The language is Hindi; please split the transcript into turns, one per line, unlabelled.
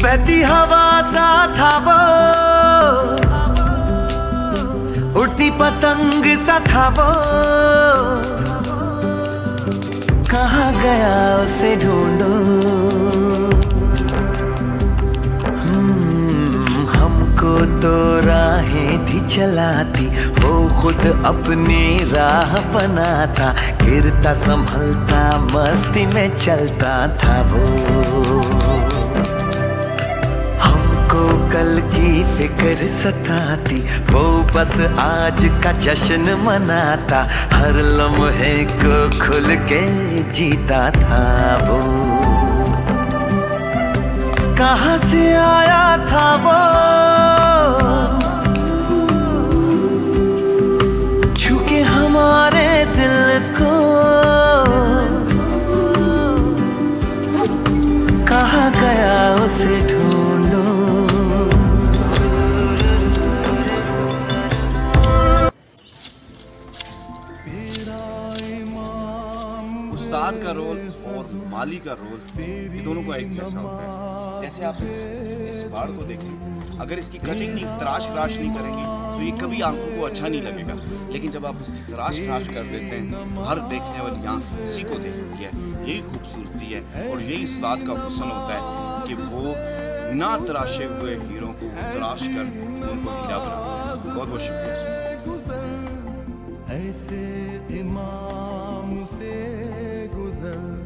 बहती हवा सा था वो, उड़ती पतंग सा था वो, कहाँ गया उसे ढूंढो। हमको तो राहें थी चलाती, वो खुद अपनी राह बनाता, गिरता संभलता मस्ती में चलता था वो। हमको कल की फिक्र सताती, वो बस आज का जश्न मनाता, हर लम्हे को खुल के जीता था वो। कहाँ से आया था वो, छू के हमारे दिल को, कहाँ गया उसे ढूंढो।
उस्ताद का रोल और माली का रोल ये दोनों का एक जैसा होता है। जैसे आप इस बाड़ को देखें, अगर इसकी कटिंग नहीं तराश नहीं करेंगे तो ये कभी आंखों को अच्छा नहीं लगेगा, लेकिन जब आप इसकी तराश कर देते हैं तो हर देखने वाली आंख इसी को देखती है। यही खूबसूरती है और यही उस्ताद का हुस्न होता है कि वो ना तराशे हुए हीरों को तराश कर उनको हीरा बनाता है। बहुत बहुत शुक्रिया।
ऐसे इमाम से गुजर